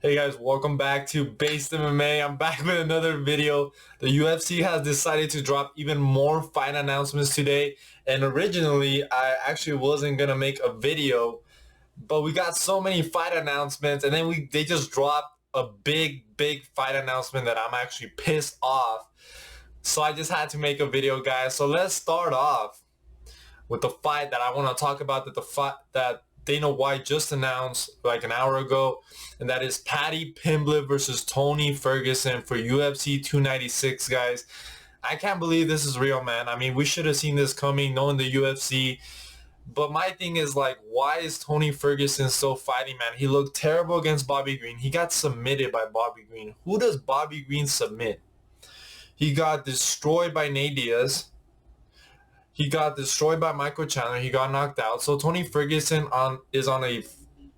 Hey guys, welcome back to Based MMA. I'm back with another video. The UFC has decided to drop even more fight announcements today. And originally, I actually wasn't going to make a video, but we got so many fight announcements and then they just dropped a big fight announcement that I'm actually pissed off. So I just had to make a video, guys. So let's start off with the fight that I want to talk about, that Dana White just announced like an hour ago, and that is Paddy Pimblett versus Tony Ferguson for UFC 296, guys. I can't believe this is real, man. I mean, we should have seen this coming, knowing the UFC. But my thing is, like, why is Tony Ferguson still fighting, man? He looked terrible against Bobby Green. He got submitted by Bobby Green. Who does Bobby Green submit? He got destroyed by Nate Diaz. He got destroyed by Michael Chandler. He got knocked out. So Tony Ferguson is on a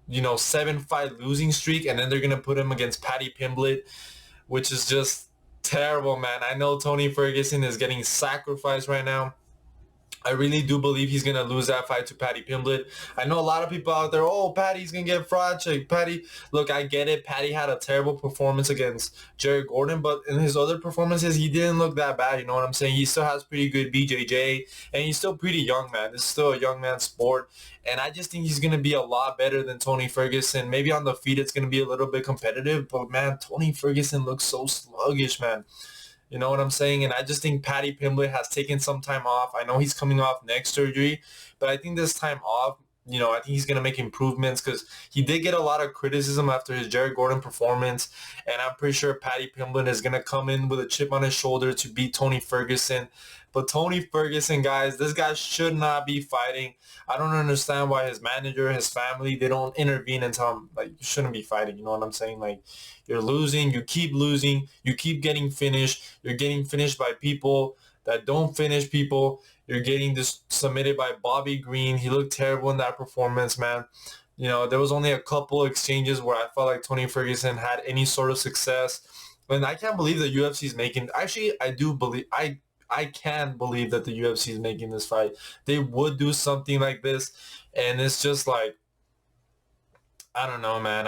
7-fight losing streak, and then they're gonna put him against Paddy Pimblett, which is just terrible, man. I know Tony Ferguson is getting sacrificed right now. I really do believe he's going to lose that fight to Paddy Pimblett. I know a lot of people out there, oh, Paddy's going to get fraud check. Paddy, look, I get it. Paddy had a terrible performance against Jared Gordon, but in his other performances, he didn't look that bad. You know what I'm saying? He still has pretty good BJJ, and he's still pretty young, man. This is still a young man's sport, and I just think he's going to be a lot better than Tony Ferguson. Maybe on the feet, it's going to be a little bit competitive, but, man, Tony Ferguson looks so sluggish, man. You know what I'm saying? And I just think Paddy Pimblett has taken some time off. I know he's coming off neck surgery, but I think this time off, I think he's going to make improvements because he did get a lot of criticism after his Jared Gordon performance. And I'm pretty sure Paddy Pimblett is going to come in with a chip on his shoulder to beat Tony Ferguson. But Tony Ferguson, guys, this guy should not be fighting. I don't understand why his manager, his family, they don't intervene and tell him, like, you shouldn't be fighting. You know what I'm saying? Like, you're losing, you keep getting finished. You're getting finished by people that don't finish people. You're getting this submitted by Bobby Green. He looked terrible in that performance, man. There was only a couple exchanges where I felt like Tony Ferguson had any sort of success. And I can't believe the UFC is making, actually, I can believe that the UFC is making this fight. They would do something like this, and it's just like, I don't know, man.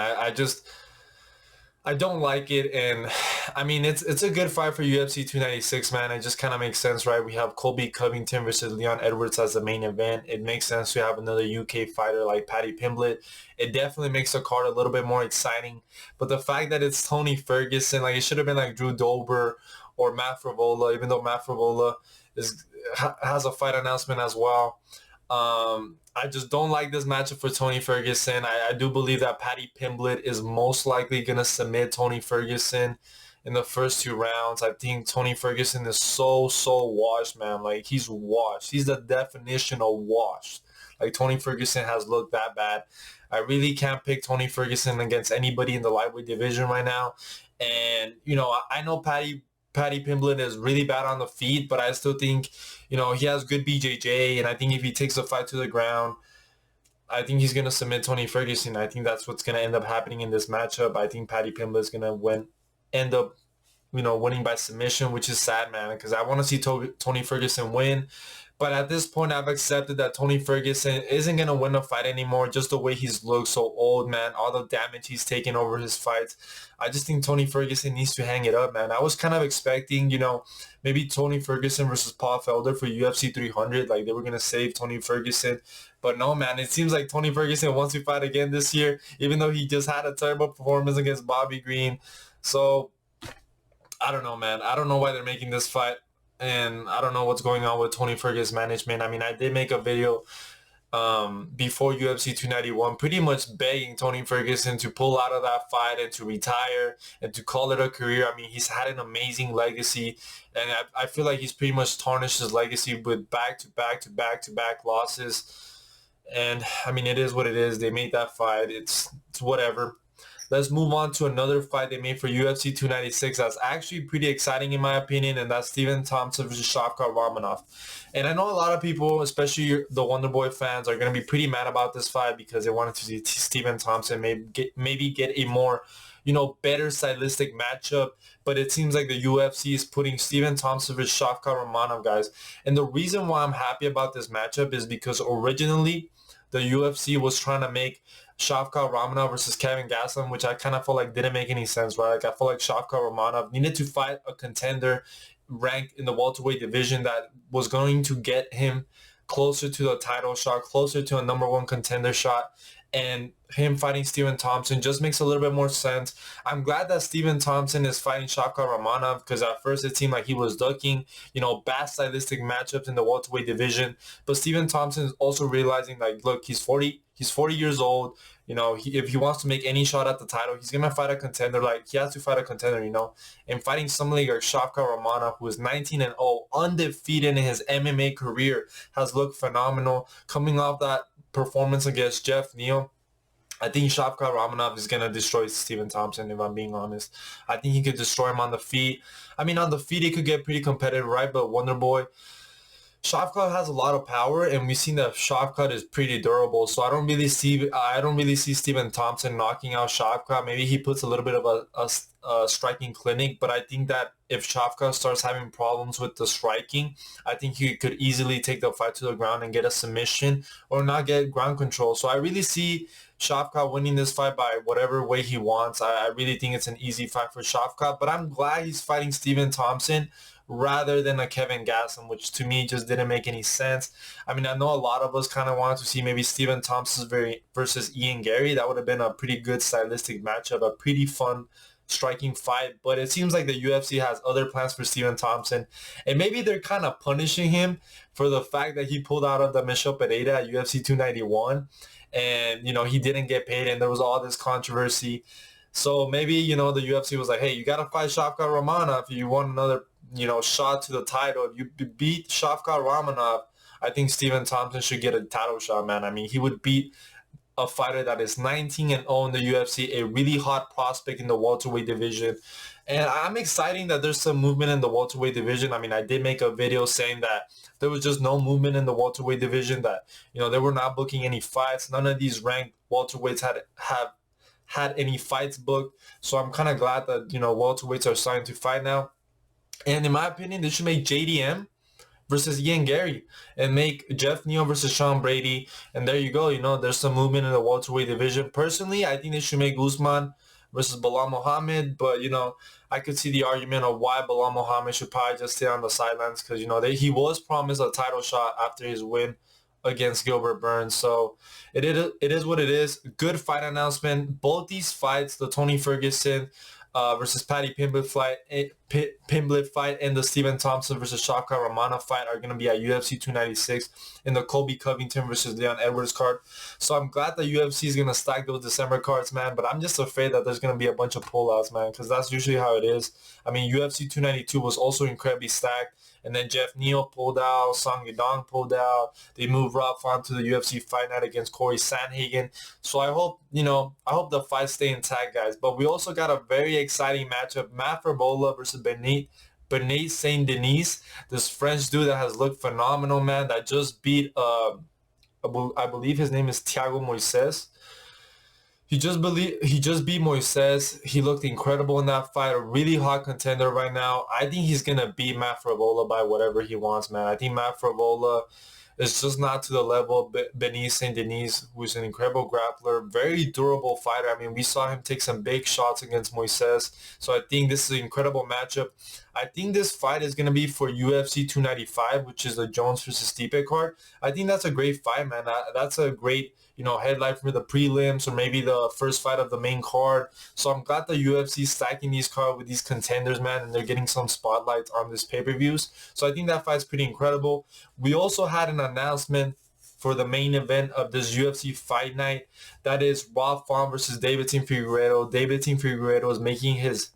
I don't like it, and I mean, it's a good fight for UFC 296, man. It just kind of makes sense, right? We have Colby Covington versus Leon Edwards as the main event. It makes sense to have another UK fighter like Paddy Pimblett. It definitely makes the card a little bit more exciting, but the fact that it's Tony Ferguson, like, it should have been like Drew Dober or Matt Frevola, even though Matt Frevola has a fight announcement as well. I just don't like this matchup for Tony Ferguson. I do believe that Paddy Pimblett is most likely going to submit Tony Ferguson in the first 2 rounds. I think Tony Ferguson is so washed, man. Like, he's washed. He's the definition of washed. Like, Tony Ferguson has looked that bad. I really can't pick Tony Ferguson against anybody in the lightweight division right now. And, I know Paddy Pimblett is really bad on the feet, but I still think, he has good BJJ, and I think if he takes the fight to the ground, I think he's going to submit Tony Ferguson. I think that's what's going to end up happening in this matchup. I think Paddy Pimblett is going to end up, winning by submission, which is sad, man, because I want to see Tony Ferguson win. But at this point, I've accepted that Tony Ferguson isn't going to win the fight anymore, just the way he's looked so old, man, all the damage he's taken over his fights. I just think Tony Ferguson needs to hang it up, man. I was kind of expecting, maybe Tony Ferguson versus Paul Felder for UFC 300. Like, they were going to save Tony Ferguson. But no, man, it seems like Tony Ferguson wants to fight again this year, even though he just had a terrible performance against Bobby Green. So, I don't know, man. I don't know why they're making this fight. And I don't know what's going on with Tony Ferguson management. I mean, I did make a video before UFC 291 pretty much begging Tony Ferguson to pull out of that fight and to retire and to call it a career. I mean, he's had an amazing legacy, and I feel like he's pretty much tarnished his legacy with back-to-back losses. And, I mean, it is what it is. They made that fight. It's whatever. Let's move on to another fight they made for UFC 296 that's actually pretty exciting in my opinion, and that's Stephen Thompson versus Shavkat Romanov. And I know a lot of people, especially the Wonderboy fans, are going to be pretty mad about this fight because they wanted to see Stephen Thompson maybe get a more, better stylistic matchup. But it seems like the UFC is putting Stephen Thompson versus Shavkat Romanov, guys. And the reason why I'm happy about this matchup is because originally the UFC was trying to make Shavkat Romanov versus Kevin Gastelum, which I kind of felt like didn't make any sense, right? Like I felt like Shavkat Romanov needed to fight a contender ranked in the welterweight division that was going to get him closer to the title shot, closer to a number one contender shot. And him fighting Stephen Thompson just makes a little bit more sense. I'm glad that Stephen Thompson is fighting Shavkat Ramanov because at first it seemed like he was ducking, bad stylistic matchups in the welterweight division. But Stephen Thompson is also realizing, like, look, he's 40 years old. If he wants to make any shot at the title, he's going to fight a contender. Like, he has to fight a contender, And fighting somebody like Shavkat Ramanov, who is 19-0, undefeated in his MMA career, has looked phenomenal. Coming off that performance against Jeff Neal, I think Shavkat Ramanov is going to destroy Stephen Thompson, if I'm being honest. I think he could destroy him on the feet. I mean, on the feet, it could get pretty competitive, right? But Wonderboy, Shavkat has a lot of power, and we've seen that Shavkat is pretty durable. So I don't really see Stephen Thompson knocking out Shavkat. Maybe he puts a little bit of a striking clinic, but I think that if Shavkat starts having problems with the striking, I think he could easily take the fight to the ground and get a submission or not get ground control. So I really see Shavkat winning this fight by whatever way he wants. I really think it's an easy fight for Shavkat, but I'm glad he's fighting Stephen Thompson rather than a Kevin Gastelum, which to me just didn't make any sense. I mean, I know a lot of us kind of wanted to see maybe Stephen Thompson versus Ian Gary. That would have been a pretty good stylistic matchup, a pretty fun striking fight, but it seems like the UFC has other plans for Stephen Thompson, and maybe they're kind of punishing him for the fact that he pulled out of the Michel Pereira at UFC 291, and he didn't get paid, and there was all this controversy. So maybe the UFC was like, hey, you gotta fight Shavkat Ramanov if you want another shot to the title. If you beat Shavkat Ramanov, I think Stephen Thompson should get a title shot, man. I mean, he would beat a fighter that is 19-0 in the UFC, a really hot prospect in the welterweight division. And I'm excited that there's some movement in the welterweight division. I mean, I did make a video saying that there was just no movement in the welterweight division, that, they were not booking any fights. None of these ranked welterweights have had any fights booked. So I'm kind of glad that, welterweights are starting to fight now. And in my opinion, they should make JDM versus Ian Gary and make Jeff Neal versus Sean Brady. And there you go. There's some movement in the welterweight division. Personally, I think they should make Usman versus Bola Muhammad. But, I could see the argument of why Bola Muhammad should probably just stay on the sidelines because, he was promised a title shot after his win against Gilbert Burns. So it is what it is. Good fight announcement. Both these fights, the Tony Ferguson versus Paddy Pimblett fight and the Stephen Thompson versus Shavkat Ramanov fight are going to be at UFC 296 in the Colby Covington versus Leon Edwards card. So I'm glad that UFC is going to stack those December cards, man. But I'm just afraid that there's going to be a bunch of pullouts, man, because that's usually how it is. I mean, UFC 292 was also incredibly stacked. And then Jeff Neal pulled out, Song Yadong pulled out. They moved Rob Font to the UFC Fight Night against Corey Sandhagen. So I hope the fights stay intact, guys. But we also got a very exciting matchup: Matt Bola versus Bernat Saint Denis, this French dude that has looked phenomenal, man. That just beat, I believe his name is Thiago Moises. He just beat Moises. He looked incredible in that fight. A really hot contender right now. I think he's gonna beat Matt Frevola by whatever he wants, man. I think Matt Frevola is just not to the level of Bernat Saint Denis, who's an incredible grappler, very durable fighter. I mean, we saw him take some big shots against Moises. So I think this is an incredible matchup. I think this fight is going to be for UFC 295, which is the Jones versus Stipe card. I think that's a great fight, man. That's a great, headline for the prelims or maybe the first fight of the main card. So I'm glad the UFC is stacking these cards with these contenders, man, and they're getting some spotlights on this pay-per-views. So I think that fight's pretty incredible. We also had an announcement for the main event of this UFC Fight Night. That is Rob Font versus Deiveson Figueredo. Deiveson Figueredo is making his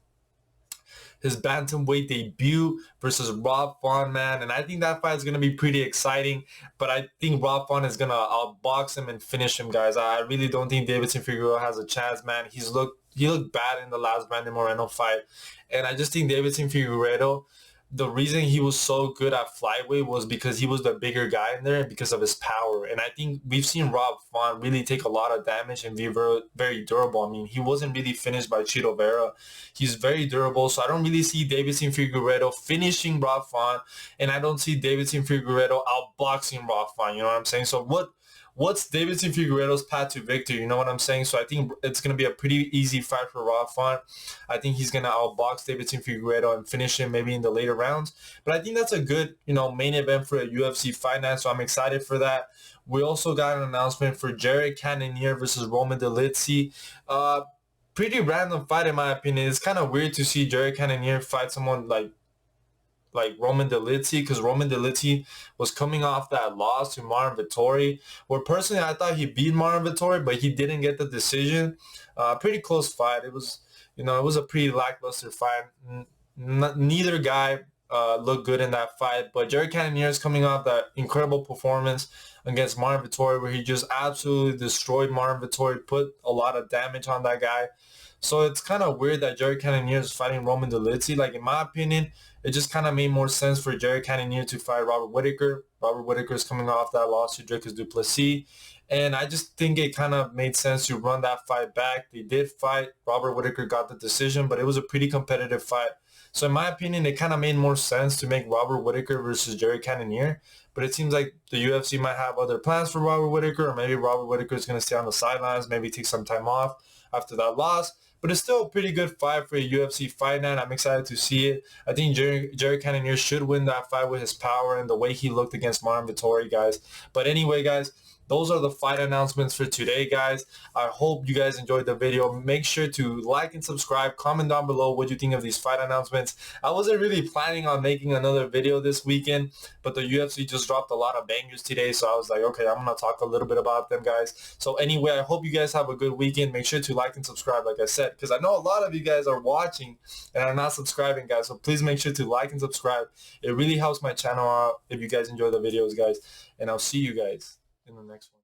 bantamweight debut versus Rob Font, man. And I think that fight is going to be pretty exciting. But I think Rob Font is going to outbox him and finish him, guys. I really don't think Deiveson Figueredo has a chance, man. He looked bad in the last Brandon Moreno fight. And I just think Deiveson Figueredo, the reason he was so good at flyweight was because he was the bigger guy in there and because of his power. And I think we've seen Rob Font really take a lot of damage and be very, very durable. I mean, he wasn't really finished by Chito Vera. He's very durable. So I don't really see Deiveson Figueredo finishing Rob Font. And I don't see Deiveson Figueredo outboxing Rob Font. You know what I'm saying? So what's Deiveson Figueredo's path to victory? You know what I'm saying? So I think it's going to be a pretty easy fight for Rob Font. I think he's going to outbox Deiveson Figueredo and finish him maybe in the later rounds. But I think that's a good, main event for a UFC fight night, so I'm excited for that. We also got an announcement for Jared Cannonier versus Roman Delfino. Pretty random fight in my opinion. It's kind of weird to see Jared Cannonier fight someone like Roman Delfino, because Roman Delfino was coming off that loss to Marvin Vettori, where personally I thought he beat Marvin Vettori, but he didn't get the decision. Pretty close fight. It was, it was a pretty lackluster fight. Neither guy looked good in that fight, but Jared Cannonier is coming off that incredible performance against Marvin Vettori, where he just absolutely destroyed Marvin Vettori, put a lot of damage on that guy. So it's kind of weird that Jared Cannonier is fighting Roman Delfino. Like, in my opinion, it just kind of made more sense for Jared Cannonier to fight Robert Whittaker. Robert Whittaker is coming off that loss to Dricus du Plessis. And I just think it kind of made sense to run that fight back. They did fight. Robert Whittaker got the decision, but it was a pretty competitive fight. So in my opinion, it kind of made more sense to make Robert Whittaker versus Jared Cannonier. But it seems like the UFC might have other plans for Robert Whittaker, or maybe Robert Whittaker is going to stay on the sidelines, maybe take some time off after that loss. But it's still a pretty good fight for a UFC fight night. I'm excited to see it. I think Jared Cannonier should win that fight with his power and the way he looked against Marvin Vettori, guys. But anyway, guys, those are the fight announcements for today, guys. I hope you guys enjoyed the video. Make sure to like and subscribe. Comment down below what you think of these fight announcements. I wasn't really planning on making another video this weekend, but the UFC just dropped a lot of bangers today, so I was like, okay, I'm going to talk a little bit about them, guys. So anyway, I hope you guys have a good weekend. Make sure to like and subscribe, like I said, because I know a lot of you guys are watching and are not subscribing, guys. So please make sure to like and subscribe. It really helps my channel out if you guys enjoy the videos, guys. And I'll see you guys in the next one.